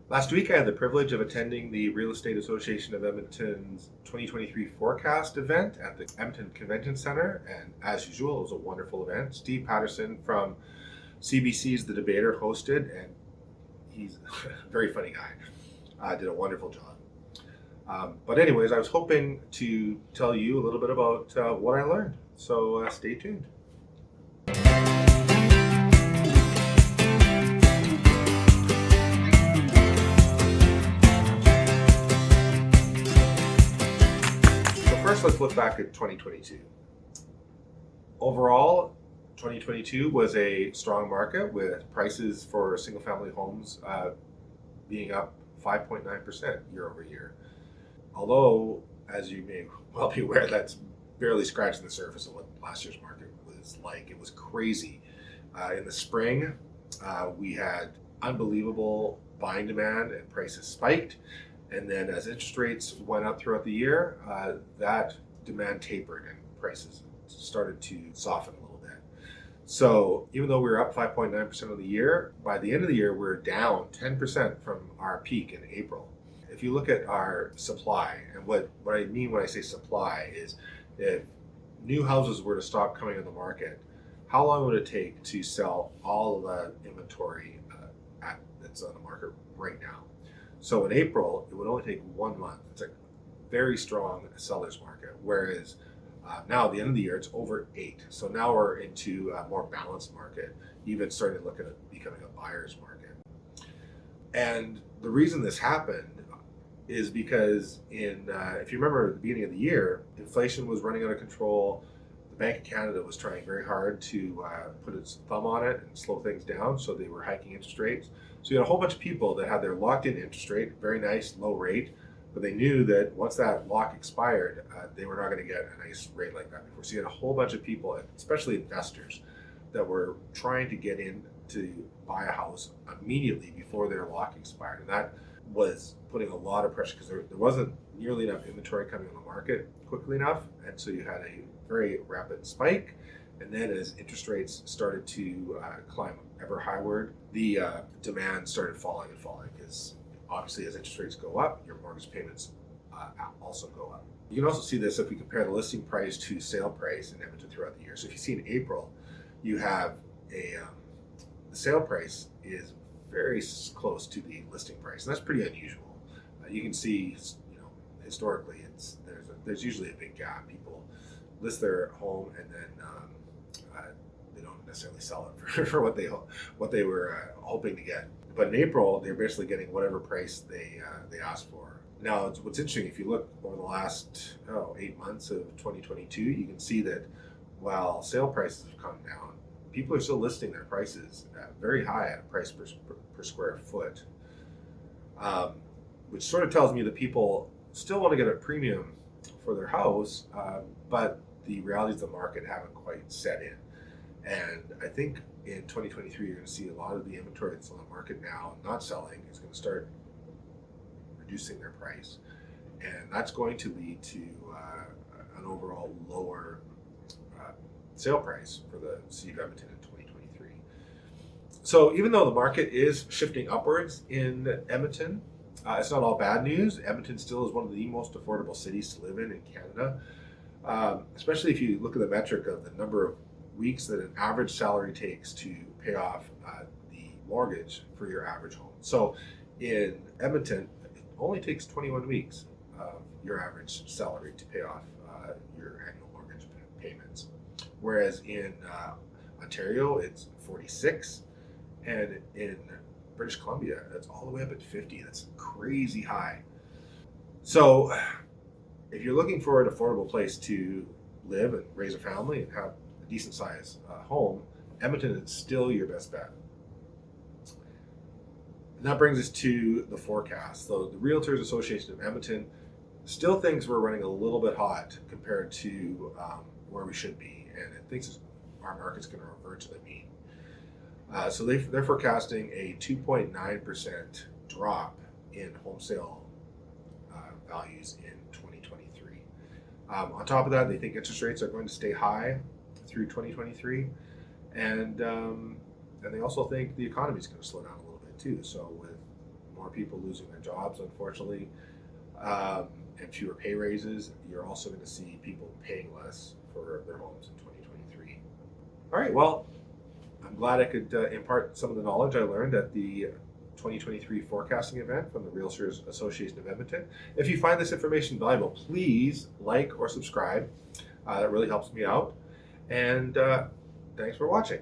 Last week, I had the privilege of attending the Real Estate Association of Edmonton's 2023 Forecast event at the Edmonton Convention Center. And as usual, it was a wonderful event. Steve Patterson from CBC's The Debater hosted, and he's a very funny guy. Did a wonderful job. But anyways, I was hoping to tell you a little bit about what I learned. So stay tuned. So first, let's look back at 2022. Overall, 2022 was a strong market with prices for single-family homes being up 5.9% year over year. Although, as you may well be aware, that's barely scratching the surface of what last year's market was like. It was crazy. In the spring, we had unbelievable buying demand and prices spiked. And then as interest rates went up throughout the year, that demand tapered and prices started to soften a little bit. So even though we were up 5.9% of the year, by the end of the year, we're down 10% from our peak in April. If you look at our supply, and what I mean when I say supply is if new houses were to stop coming on the market, how long would it take to sell all of the inventory that's on the market right now? So in April, it would only take 1 month. It's a very strong seller's market, whereas now at the end of the year, it's over 8. So now we're into a more balanced market, even starting to look at it becoming a buyer's market. And the reason this happened is because if you remember at the beginning of the year, inflation was running out of control. The Bank of Canada was trying very hard to put its thumb on it and slow things down, so they were hiking interest rates. So you had a whole bunch of people that had their locked-in interest rate, very nice, low rate, but they knew that once that lock expired, they were not going to get a nice rate like that before. So you had a whole bunch of people, especially investors, that were trying to get in to buy a house immediately before their lock expired. And that was putting a lot of pressure because there wasn't nearly enough inventory coming on the market quickly enough. And so you had a very rapid spike. And then as interest rates started to climb ever higher, the demand started falling and falling because obviously as interest rates go up, your mortgage payments also go up. You can also see this if we compare the listing price to sale price in Edmonton throughout the year. So if you see in April, you have the sale price is very close to the listing price, and that's pretty unusual. You can see, historically, there's usually a big gap. People list their home and then they don't necessarily sell it for what they were hoping to get. But in April, they're basically getting whatever price they asked for. Now, what's interesting, if you look over the last 8 months of 2022, you can see that while sale prices have come down, people are still listing their prices very high at a price per square foot, which sort of tells me that people still want to get a premium for their house, but the realities of the market haven't quite set in. And I think in 2023, you're going to see a lot of the inventory that's on the market now not selling is going to start reducing their price. And that's going to lead to an overall lower sale price for the city of Edmonton in 2023. So even though the market is shifting upwards in Edmonton, it's not all bad news. Edmonton still is one of the most affordable cities to live in Canada, especially if you look at the metric of the number of weeks that an average salary takes to pay off the mortgage for your average home. So in Edmonton, it only takes 21 weeks of your average salary to pay off your annual mortgage payments. Whereas in Ontario, it's 46, and in British Columbia, it's all the way up at 50. That's crazy high. So if you're looking for an affordable place to live and raise a family and have a decent sized home, Edmonton is still your best bet. And that brings us to the forecast. So the Realtors Association of Edmonton still thinks we're running a little bit hot compared to where we should be, and it thinks our market's going to revert to the mean. So they're forecasting a 2.9% drop in home sale values in 2023. On top of that, they think interest rates are going to stay high through 2023, and they also think the economy is going to slow down a little bit too. So with more more people losing their jobs, unfortunately, and fewer pay raises, you're also going to see people paying less for their homes in 2023. All right, well, I'm glad I could impart some of the knowledge I learned at the 2023 forecasting event from the Realtors Association of Edmonton. If you find this information valuable, please like or subscribe. That really helps me out. And thanks for watching.